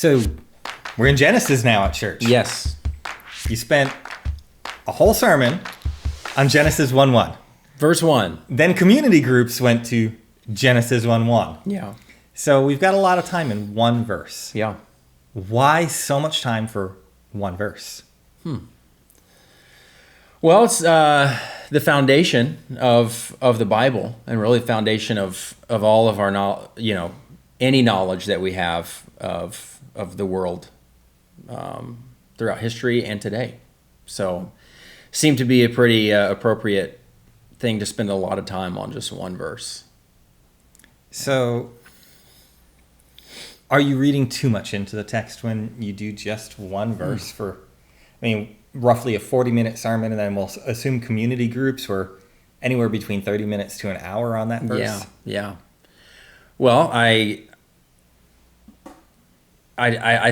So we're in Genesis now at church. Yes. You spent a whole sermon on Genesis 1:1. Verse 1. Then community groups went to Genesis 1:1. Yeah. So we've got a lot of time in one verse. Yeah. Why so much time for one verse? Well, it's the foundation of the Bible, and really the foundation of all of our any knowledge that we have of the world throughout history and today. So, seemed to be a pretty appropriate thing to spend a lot of time on just one verse. So, are you reading too much into the text when you do just one verse for, roughly a 40-minute sermon, and then we'll assume community groups were anywhere between 30 minutes to an hour on that verse? Yeah. Well, I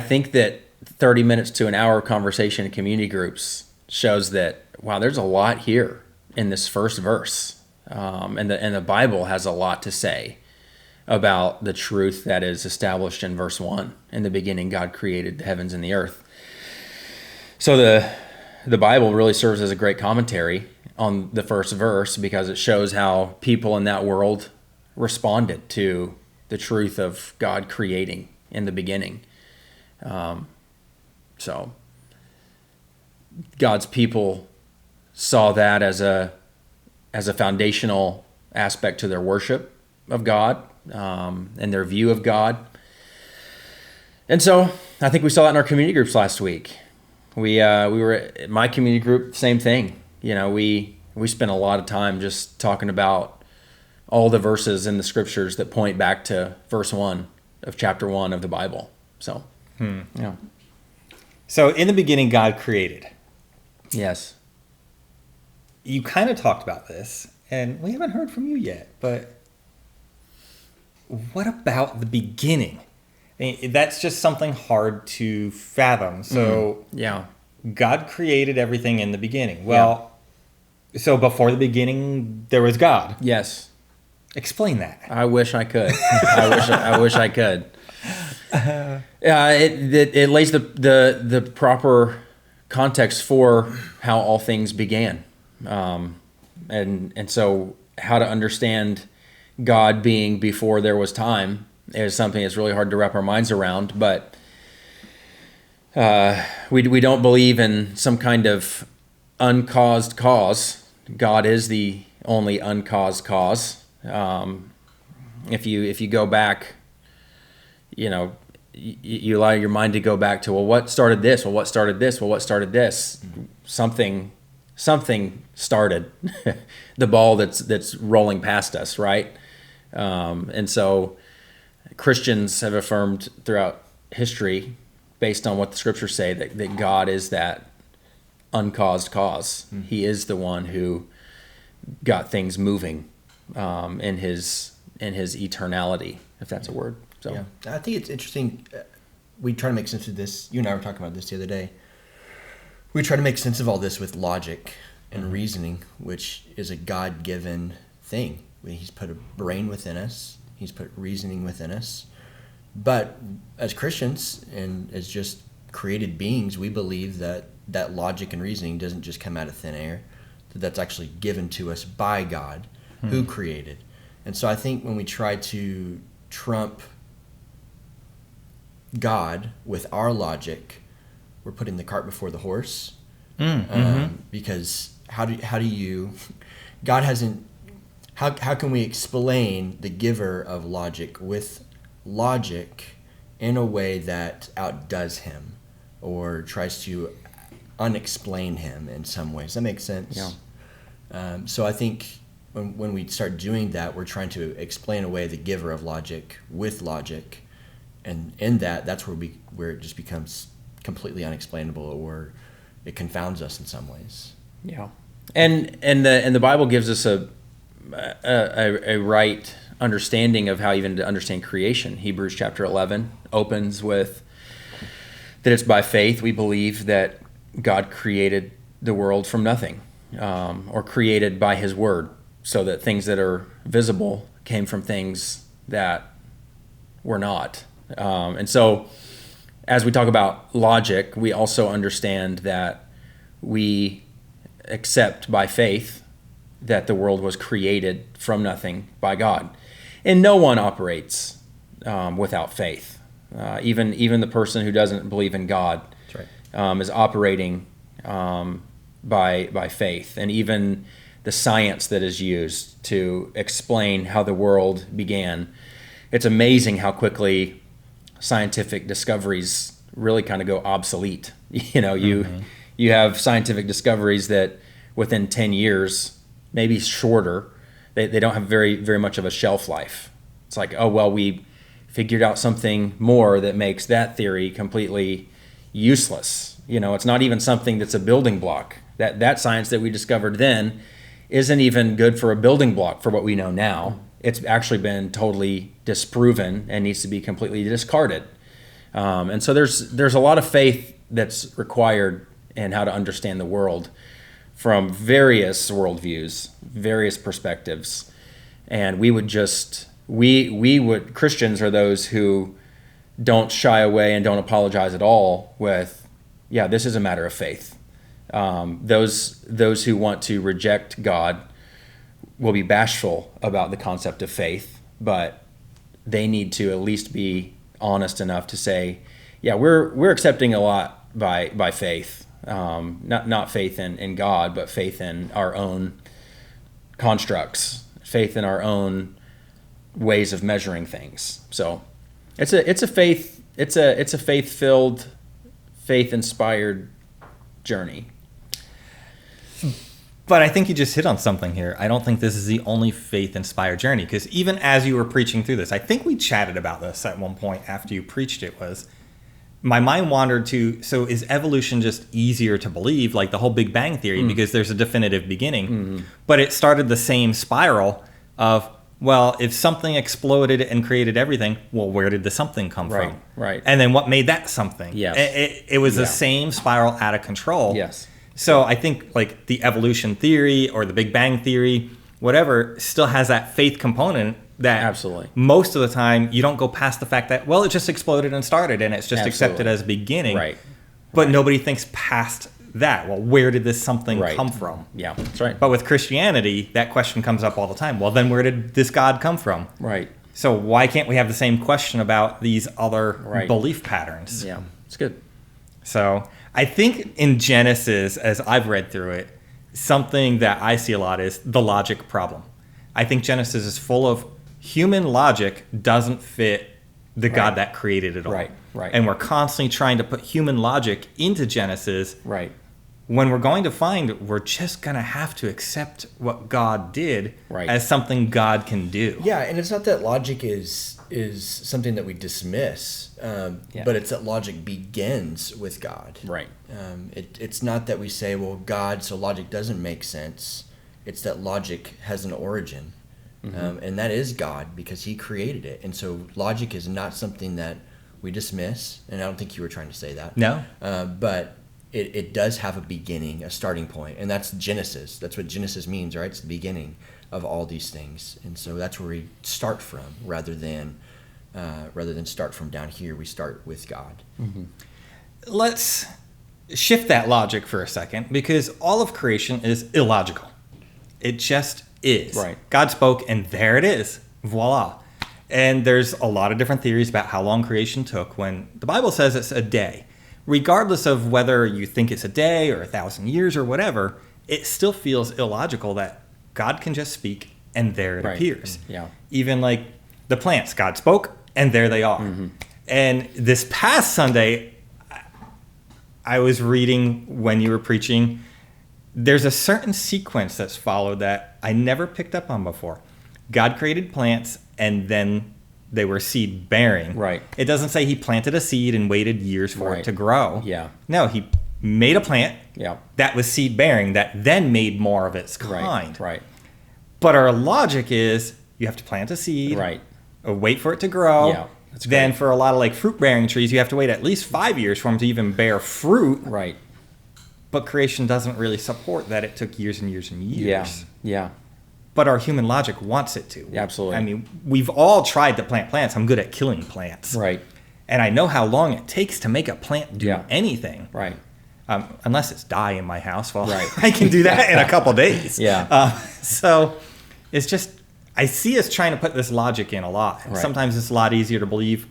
think that 30 minutes to an hour conversation in community groups shows that, wow, there's a lot here in this first verse. And the Bible has a lot to say about the truth that is established in verse 1. In the beginning, God created the heavens and the earth. So the Bible really serves as a great commentary on the first verse because it shows how people in that world responded to the truth of God creating in the beginning. So God's people saw that as a foundational aspect to their worship of God and their view of God. And so I think we saw that in our community groups last week. We were at my community group, same thing. We spent a lot of time just talking about all the verses in the scriptures that point back to verse 1 of chapter 1 of the Bible. So, yeah. So in the beginning, God created. Yes. You kind of talked about this, and we haven't heard from you yet, but what about the beginning? That's just something hard to fathom. So yeah, God created everything in the beginning. Well, So before the beginning, there was God. Yes. Explain that. I wish I could. I wish I could. It lays the proper context for how all things began, and so how to understand God being before there was time is something that's really hard to wrap our minds around. But we don't believe in some kind of uncaused cause. God is the only uncaused cause. If you go back, you allow your mind to go back to, well, what started this? Well, what started this? Well, what started this? Something started the ball that's rolling past us, right? And so Christians have affirmed throughout history, based on what the scriptures say, that God is that uncaused cause. Mm-hmm. He is the one who got things moving in his eternality, if that's a word. So yeah, I think it's interesting. We try to make sense of this. You and I were talking about this the other day. We try to make sense of all this with logic and reasoning, which is a God-given thing. He's put a brain within us. He's put reasoning within us. But as Christians and as just created beings, we believe that logic and reasoning doesn't just come out of thin air, that's actually given to us by God, who created. And so I think when we try to trump God with our logic, we're putting the cart before the horse. Because how do you God hasn't how can we explain the giver of logic with logic in a way that outdoes him or tries to unexplain him in some ways? That makes sense. Yeah. So I think when we start doing that, we're trying to explain away the giver of logic with logic, and in that's where it just becomes completely unexplainable, or it confounds us in some ways. Yeah, and the Bible gives us a right understanding of how even to understand creation. Hebrews chapter 11 opens with that it's by faith we believe that God created the world from nothing, or created by His word, so that things that are visible came from things that were not. And so as we talk about logic, we also understand that we accept by faith that the world was created from nothing by God. And no one operates without faith. Even the person who doesn't believe in God That's right. is operating by faith. And even the science that is used to explain how the world began, it's amazing how quickly scientific discoveries really kind of go obsolete. You have scientific discoveries that within 10 years, maybe shorter, they don't have very, very much of a shelf life. It's like, oh, well, we figured out something more that makes that theory completely useless. It's not even something that's a building block. That science that we discovered then isn't even good for a building block for what we know now. It's actually been totally disproven and needs to be completely discarded. And so there's a lot of faith that's required in how to understand the world from various worldviews, various perspectives. And Christians are those who don't shy away and don't apologize at all with, yeah, this is a matter of faith. Those who want to reject God will be bashful about the concept of faith, but they need to at least be honest enough to say, yeah, we're accepting a lot by faith, not faith in God, but faith in our own constructs, faith in our own ways of measuring things. So it's a faith-filled, faith-inspired journey. But I think you just hit on something here. I don't think this is the only faith-inspired journey, because even as you were preaching through this, I think we chatted about this at one point after you preached it, was my mind wandered to, so is evolution just easier to believe, like the whole Big Bang Theory, because there's a definitive beginning, but it started the same spiral of, well, if something exploded and created everything, well, where did the something come from? Right. And then what made that something? Yes. It was the same spiral out of control. Yes. So I think like the evolution theory or the Big Bang Theory, whatever, still has that faith component that Absolutely. Most of the time you don't go past the fact that, well, it just exploded and started and it's just accepted as a beginning. Right. But nobody thinks past that. Well, where did this something come from? Yeah, that's right. But with Christianity, that question comes up all the time. Well, then where did this God come from? Right. So why can't we have the same question about these other belief patterns? Yeah, it's good. So I think in Genesis, as I've read through it, something that I see a lot is the logic problem. I think Genesis is full of human logic doesn't fit the God that created it all. Right. And we're constantly trying to put human logic into Genesis. Right. When we're going to find we're just going to have to accept what God did as something God can do. Yeah, and it's not that logic is something that we dismiss, but it's that logic begins with God. Right. It's not that we say, well, God, so logic doesn't make sense. It's that logic has an origin, and that is God because he created it. And so logic is not something that we dismiss, and I don't think you were trying to say that. No. But it does have a beginning, a starting point, and that's Genesis. That's what Genesis means, right? It's the beginning of all these things, and so that's where we start from, rather than start from down here. We start with God. Let's shift that logic for a second, because all of creation is illogical. It just is. Right. God spoke, and there it is. Voila. And there's a lot of different theories about how long creation took, when the Bible says it's a day. Regardless of whether you think it's a day or 1,000 years or whatever, it still feels illogical that God can just speak and there it appears. Yeah. Even like the plants, God spoke and there they are. And this past Sunday, I was reading when you were preaching, there's a certain sequence that's followed that I never picked up on before. God created plants and then they were seed bearing. Right. It doesn't say he planted a seed and waited years for it to grow. Yeah. No, he made a plant that was seed bearing that then made more of its kind. Right. But our logic is you have to plant a seed. Right. Or wait for it to grow. Yeah. That's then great. for a lot of like fruit bearing trees, you have to wait at least 5 years for them to even bear fruit. Right. But creation doesn't really support that. It took years and years and years. Yeah. But our human logic wants it to. Absolutely. I mean, we've all tried to plant plants. I'm good at killing plants. Right. and I know how long it takes to make a plant do anything. Right. Unless it's die in my house. Well, Right. I can do that in a couple days. Yeah. So it's just, I see us trying to put this logic in a lot. Right. Sometimes it's a lot easier to believe.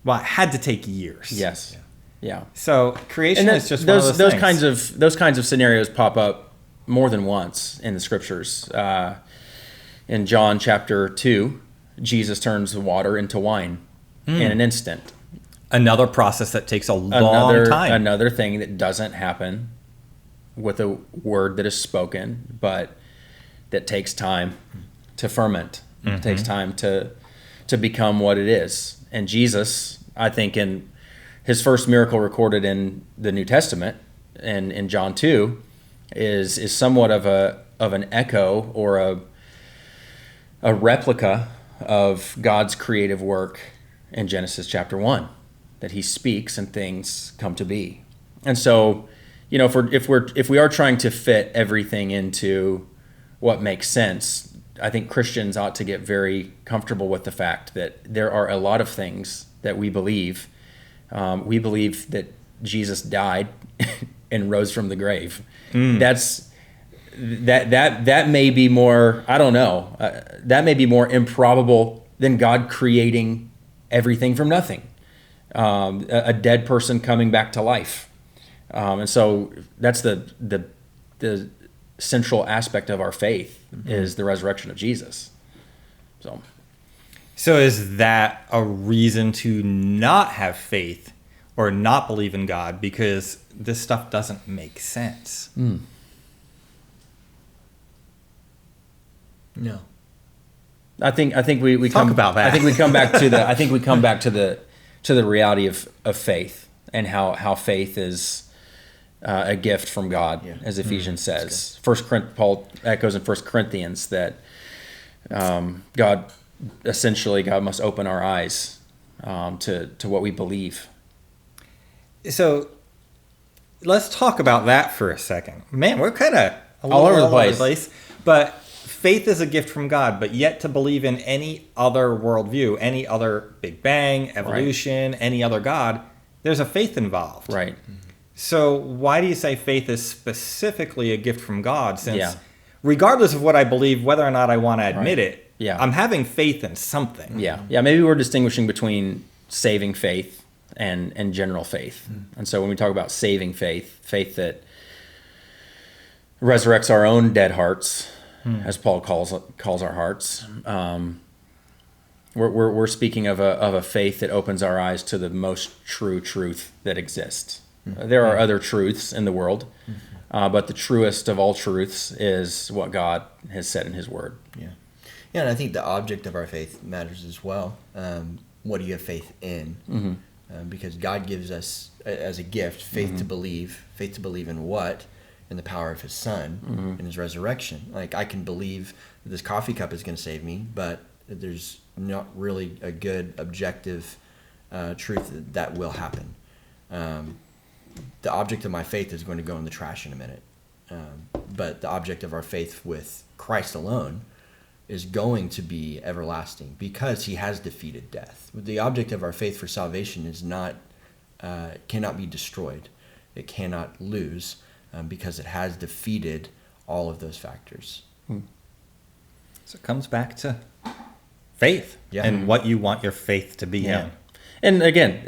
Well, it had to take years. Yes. Yeah. So creation And is just those one of those things. those kinds of scenarios pop up more than once in the scriptures. In John chapter 2, Jesus turns the water into wine in an instant. Another process that takes a long time. Another thing that doesn't happen with a word that is spoken, but that takes time to ferment. It takes time to become what it is. And Jesus, I think, in his first miracle recorded in the New Testament, and in John 2, is somewhat of an echo or a replica of God's creative work in Genesis chapter 1, that he speaks and things come to be. And so, if we are trying to fit everything into what makes sense, I think Christians ought to get very comfortable with the fact that there are a lot of things that we believe. We believe that Jesus died and rose from the grave. That may be more, I don't know, that may be more improbable than God creating everything from nothing. A dead person coming back to life. And so that's the central aspect of our faith is the resurrection of Jesus. So is that a reason to not have faith or not believe in God because this stuff doesn't make sense? No. I think we Talk come about that. I think we come back to the reality of faith and how faith is a gift from God, as Ephesians says. Paul echoes in 1 Corinthians that God must open our eyes to what we believe. So let's talk about that for a second. Man, we're kind of all over the place. But faith is a gift from God, but yet to believe in any other worldview, any other Big Bang, evolution, any other God, there's a faith involved. Right. So why do you say faith is specifically a gift from God? Since regardless of what I believe, whether or not I want to admit it, I'm having faith in something. Yeah. Maybe we're distinguishing between saving faith and general faith. And so when we talk about saving faith that resurrects our own dead hearts, as Paul calls our hearts, we're speaking of a faith that opens our eyes to the most true truth that exists. There are other truths in the world, but the truest of all truths is what God has said in his word. Yeah, and I think the object of our faith matters as well. What do you have faith in? Because God gives us, as a gift, faith to believe. Faith to believe in what? In the power of his son, in his resurrection. Like, I can believe that this coffee cup is going to save me, but there's not really a good objective truth that will happen. The object of my faith is going to go in the trash in a minute. But the object of our faith with Christ alone is going to be everlasting because he has defeated death. The object of our faith for salvation is not cannot be destroyed. It cannot lose because it has defeated all of those factors. So it comes back to faith and what you want your faith to be in. And again,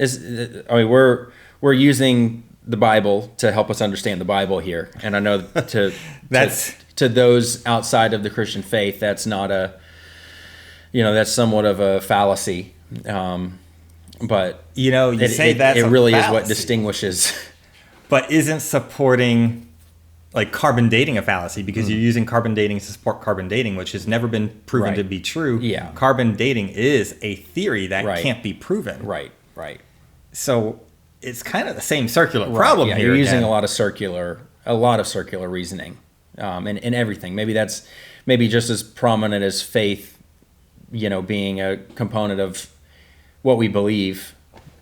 we're using the Bible to help us understand the Bible here. And I know to those outside of the Christian faith, that's not that's somewhat of a fallacy. But you say that's it really fallacy, is what distinguishes. But isn't supporting like carbon dating a fallacy because you're using carbon dating to support carbon dating, which has never been proven to be true. Yeah. Carbon dating is a theory that can't be proven. Right. So it's kind of the same circular problem here. You're using a lot of circular reasoning in everything. Maybe that's just as prominent as faith, being a component of what we believe.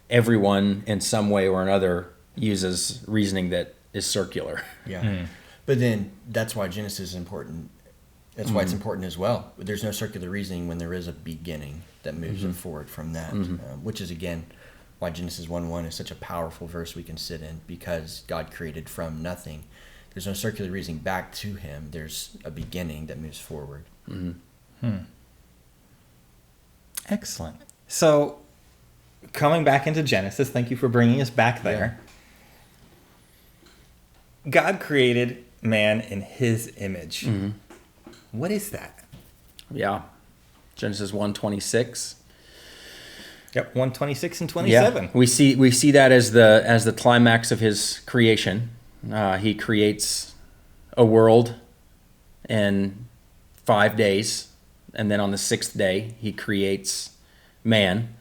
Everyone in some way or another uses reasoning that is circular. But then that's why Genesis is important. That's why it's important as well. There's no circular reasoning when there is a beginning that moves it forward from that, which is, again, why Genesis 1:1 is such a powerful verse we can sit in, because God created from nothing. There's no circular reasoning back to him. There's a beginning that moves forward. Excellent. So, coming back into Genesis, thank you for bringing us back there. God created man in his image. What is that? Yeah. Genesis 1:26. Yep, 126 and 27. Yeah. We see that as the climax of his creation. He creates a world in 5 days, and then on the sixth day he creates man.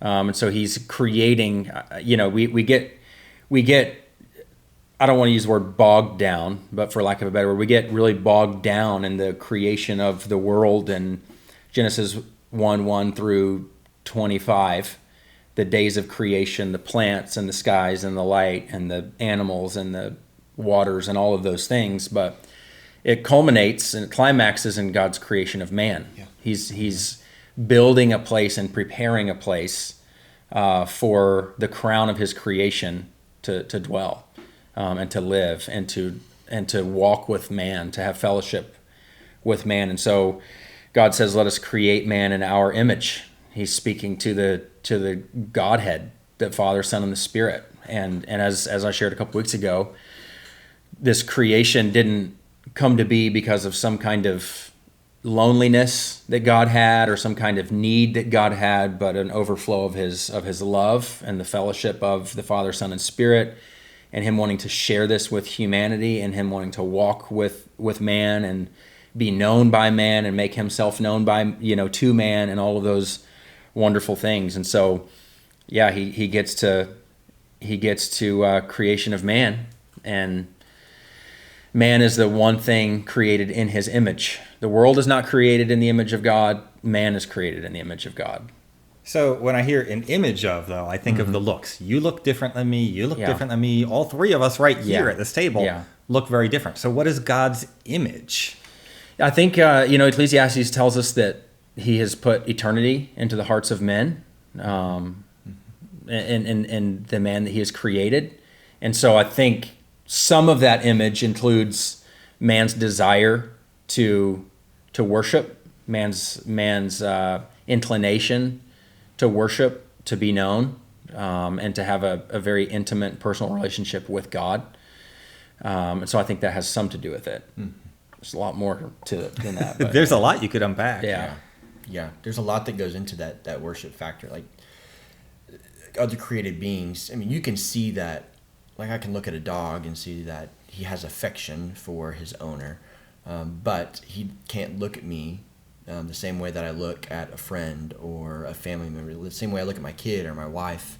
And so he's creating. We get. I don't want to use the word bogged down, but for lack of a better word, we get really bogged down in the creation of the world in Genesis 1:1 through 25, the days of creation, the plants and the skies and the light and the animals and the waters and all of those things. But it culminates and it climaxes in God's creation of man. Yeah. He's building a place and preparing a place for the crown of his creation to dwell. And to live and to walk with man, to have fellowship with man. And so God says, let us create man in our image. He's speaking to the Godhead, the Father, Son, and the Spirit. And as I shared a couple weeks ago, this creation didn't come to be because of some kind of loneliness that God had or some kind of need that God had, but an overflow of his love and the fellowship of the Father, Son, and Spirit, and him wanting to share this with humanity, and him wanting to walk with man and be known by man and make himself known by to man, and all of those wonderful things. And so he gets to creation of man, and man is the one thing created in his image. The world is not created in the image of God. Man is created in the image of God. So when I hear an image of, though, I think of the looks. You look different than me. You look different than me. All three of us right here at this table look very different. So what is God's image? I think, Ecclesiastes tells us that he has put eternity into the hearts of men and the man that he has created. And so I think some of that image includes man's desire to worship, man's inclination to worship, to be known, and to have a very intimate personal relationship with God. And so I think that has some to do with it. There's a lot more to it than that. But There's a lot you could unpack. Yeah. There's a lot that goes into that worship factor. Like other created beings, I mean, you can see that. Like I can look at a dog and see that he has affection for his owner, but he can't look at me the same way that I look at a friend or a family member, the same way I look at my kid or my wife,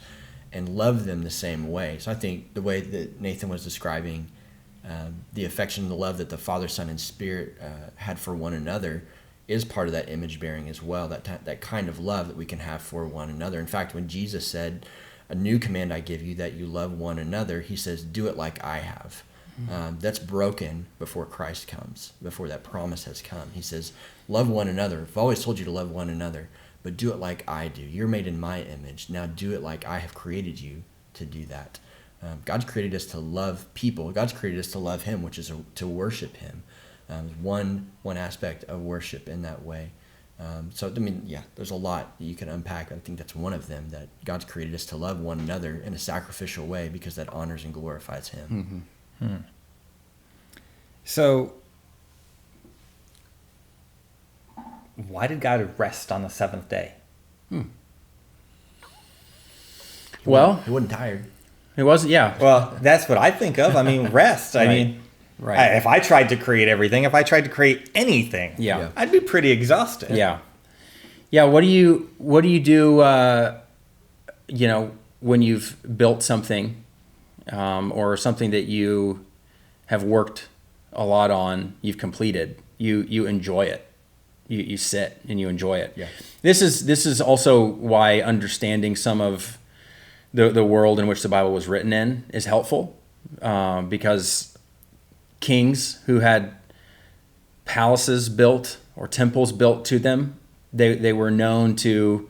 and love them the same way. So I think the way that Nathan was describing the affection and the love that the Father, Son, and Spirit had for one another is part of that image bearing as well, that kind of love that we can have for one another. In fact, when Jesus said, "A new command I give you, that you love one another," he says, "Do it like I have." That's broken before Christ comes, before that promise has come. He says, love one another. I've always told you to love one another, but do it like I do. You're made in my image. Now do it like I have created you to do that. God's created us to love people. God's created us to love him, which is to worship him. One aspect of worship in that way. There's a lot that you can unpack. I think that's one of them, that God's created us to love one another in a sacrificial way because that honors and glorifies him. So why did God rest on the seventh day? Well, he wasn't tired. It wasn't, Well, that's what I think of. I mean, rest. I mean, if I tried to create everything, if I tried to create anything, I'd be pretty exhausted. Yeah. What do you do? When you've built something, or something that you have worked a lot on, you've completed. You enjoy it. You sit and you enjoy it. Yeah. This is also why understanding some of the world in which the Bible was written in is helpful, because kings who had palaces built or temples built to them, they were known to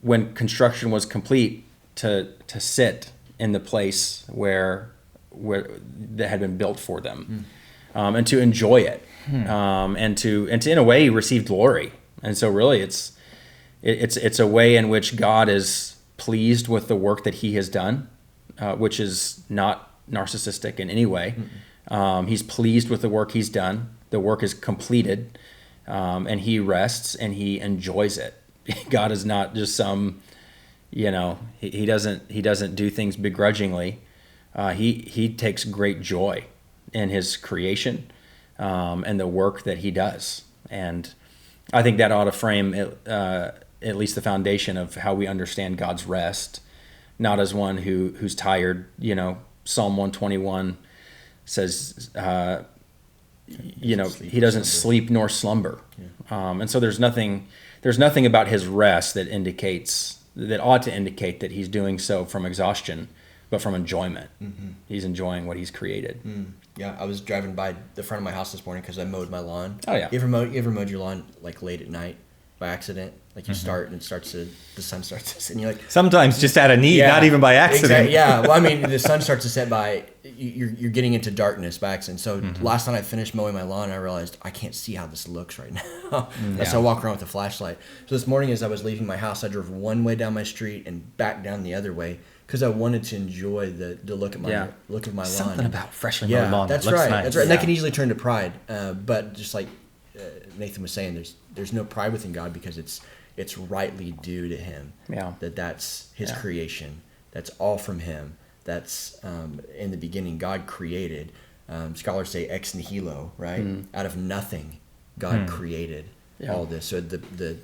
when construction was complete, to sit in the place where that had been built for them, and to enjoy it, and to in a way receive glory. And so really it's a way in which God is pleased with the work that he has done, which is not narcissistic in any way. He's pleased with the work he's done. The work is completed, and he rests and he enjoys it. God is not just some, he doesn't do things begrudgingly. He takes great joy in his creation, and the work that he does. And I think that ought to frame at least the foundation of how we understand God's rest, not as one who's tired. Psalm 121 says, he doesn't sleep nor slumber. And so there's nothing about his rest that ought to indicate that he's doing so from exhaustion, but from enjoyment. He's enjoying what he's created. Yeah, I was driving by the front of my house this morning because I mowed my lawn. Oh yeah. You ever mowed your lawn like late at night by accident? Like you start and the sun starts to set, and you're like, Sometimes just out of need, not even by accident. Exactly, yeah. Well, I mean, the sun starts to set by you're getting into darkness by accident. So last night I finished mowing my lawn, and I realized I can't see how this looks right now. So I walk around with a flashlight. So this morning, as I was leaving my house, I drove one way down my street and back down the other way because I wanted to enjoy the look at my look of my lawn. Something about freshly mowed lawn. That's looks right. Nice. That's right. And that can easily turn to pride. But just like Nathan was saying, there's no pride within God because it's rightly due to him. Yeah. That's his creation. That's all from him. That's in the beginning God created. Scholars say ex nihilo, right? Out of nothing, God created all this. So the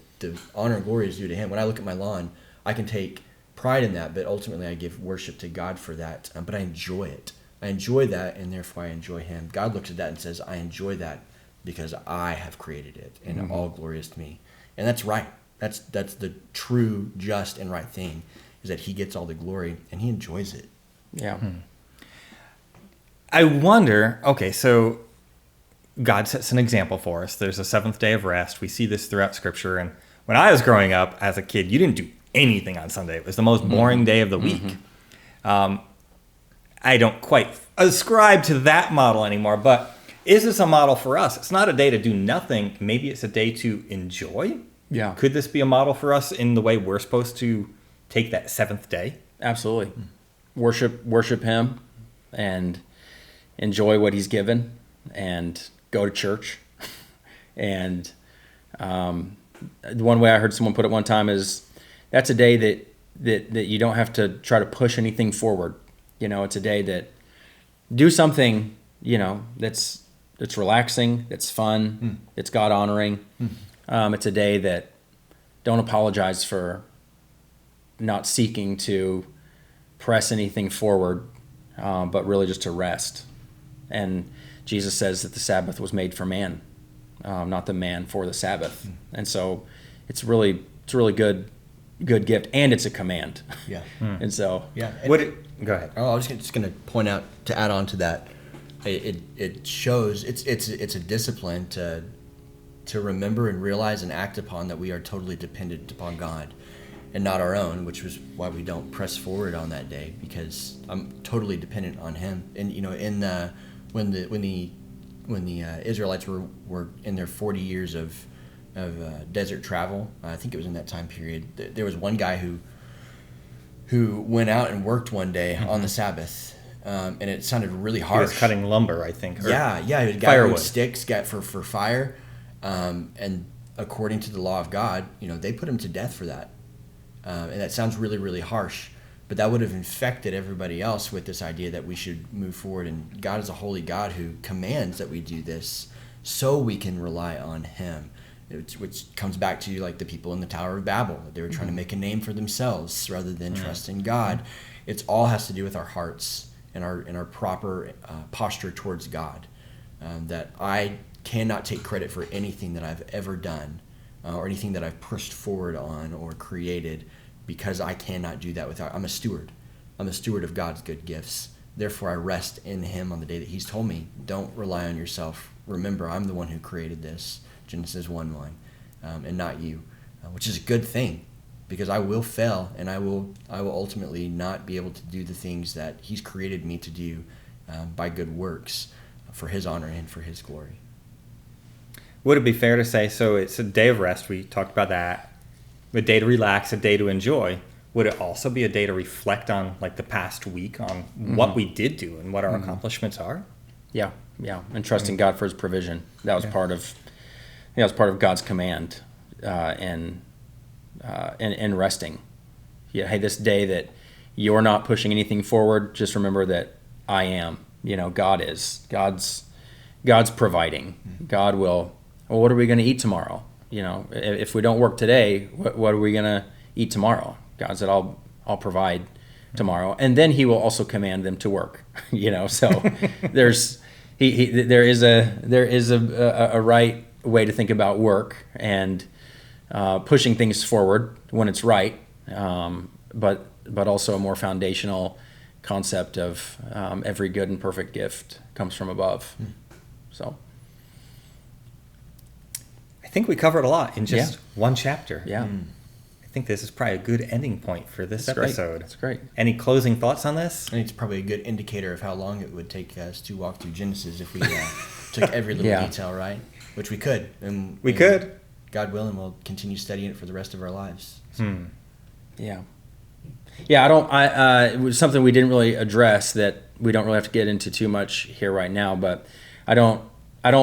honor and glory is due to him. When I look at my lawn, I can take pride in that, but ultimately I give worship to God for that. But I enjoy it. I enjoy that, and therefore I enjoy him. God looks at that and says, I enjoy that because I have created it, and all glory is to me. And that's right. That's the true, just, and right thing, is that he gets all the glory, and he enjoys it. Yeah. I wonder, okay, so God sets an example for us. There's a seventh day of rest. We see this throughout Scripture. And when I was growing up as a kid, you didn't do anything on Sunday. It was the most boring day of the week. I don't quite ascribe to that model anymore, but is this a model for us? It's not a day to do nothing. Maybe it's a day to enjoy. Yeah. Could this be a model for us in the way we're supposed to take that seventh day? Absolutely. Worship him and enjoy what he's given and go to church. And one way I heard someone put it one time is that's a day that you don't have to try to push anything forward. It's a day that do something, that's relaxing, that's fun, it's God honoring. It's a day that don't apologize for not seeking to press anything forward, but really just to rest. And Jesus says that the Sabbath was made for man, not the man for the Sabbath. And so it's really good gift, and it's a command. Yeah. And so Go ahead. I was just going to point out, to add on to that, it shows it's a discipline to remember and realize and act upon that we are totally dependent upon God and not our own, which was why we don't press forward on that day, because I'm totally dependent on him. And when the Israelites were in their 40 years of desert travel, I think it was in that time period, there was one guy who went out and worked one day on the Sabbath, and it sounded really harsh. He was cutting lumber, I think. He was gathering sticks for fire, and according to the law of God, they put him to death for that. And that sounds really, really harsh, but that would have infected everybody else with this idea that we should move forward. And God is a holy God who commands that we do this so we can rely on him, which comes back to like the people in the Tower of Babel. They were trying to make a name for themselves rather than trust in God. It's all has to do with our hearts and our proper posture towards God. That I cannot take credit for anything that I've ever done or anything that I've pushed forward on or created, because I cannot do that without. I'm a steward. I'm a steward of God's good gifts. Therefore, I rest in him on the day that he's told me, don't rely on yourself. Remember, I'm the one who created this, Genesis 1:1, and not you, which is a good thing, because I will fail, and I will ultimately not be able to do the things that He's created me to do by good works for His honor and for His glory. Would it be fair to say, so it's a day of rest, we talked about that, a day to relax, a day to enjoy. Would it also be a day to reflect on like the past week, on what we did do and what our accomplishments are? Yeah, and trusting God for His provision. That was part of God's command, and resting. Yeah, hey, this day that you're not pushing anything forward, just remember that I am. God is. God's providing. God will. Well, what are we going to eat tomorrow? If we don't work today, what are we going to eat tomorrow? God said, I'll provide tomorrow, and then He will also command them to work. So there is a right way to think about work and pushing things forward when it's right, but also a more foundational concept of every good and perfect gift comes from above. So I think we covered a lot in just one chapter. Yeah. I think this is probably a good ending point for this episode. That's great. Any closing thoughts on this? I think it's probably a good indicator of how long it would take us to walk through Genesis if we took every little detail, right? Which we could. And could. God willing, we'll continue studying it for the rest of our lives. So. Yeah. It was something we didn't really address that we don't really have to get into too much here right now, but I don't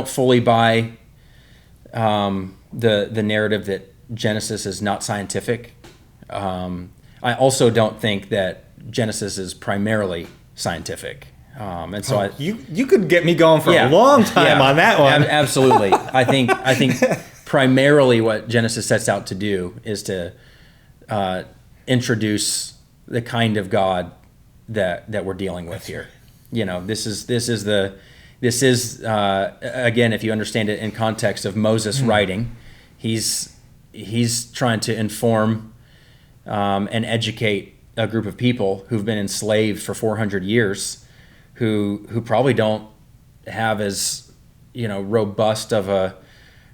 fully buy the narrative that Genesis is not scientific. I also don't think that Genesis is primarily scientific. And so you could get me going for a long time on that one. Absolutely. I think primarily what Genesis sets out to do is to introduce the kind of God that we're dealing with here. This is again, if you understand it in context of Moses writing, he's trying to inform and educate a group of people who've been enslaved for 400 years, who probably don't have as robust of a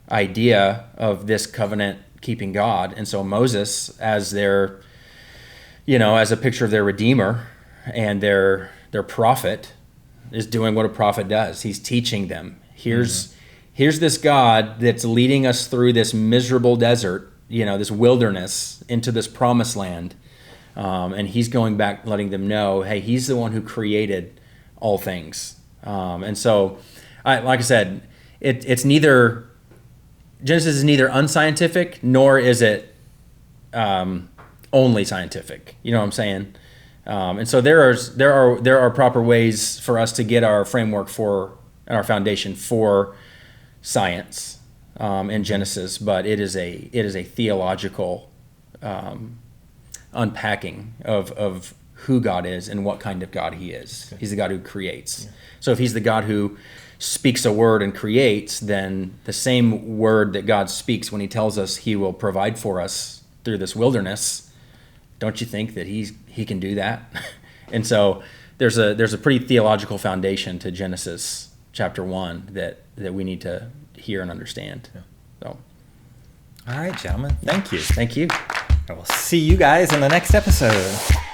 idea of this covenant keeping God. And so Moses, as their as a picture of their redeemer and their prophet, is doing what a prophet does. He's teaching them. Here's this God that's leading us through this miserable desert, this wilderness, into this promised land. And He's going back, letting them know, hey, He's the one who created all things. And so, like I said, it's neither, Genesis is neither unscientific, nor is it only scientific. You know what I'm saying? And so there are proper ways for us to get our framework for and our foundation for science in Genesis, but it is a theological unpacking of who God is and what kind of God He is. He's the God who creates. Yeah. So if He's the God who speaks a word and creates, then the same word that God speaks when He tells us He will provide for us through this wilderness, don't you think that He can do that? And so there's a pretty theological foundation to Genesis chapter 1 that we need to hear and understand. Yeah. So, all right, gentlemen. Thank you. Thank you. I will see you guys in the next episode.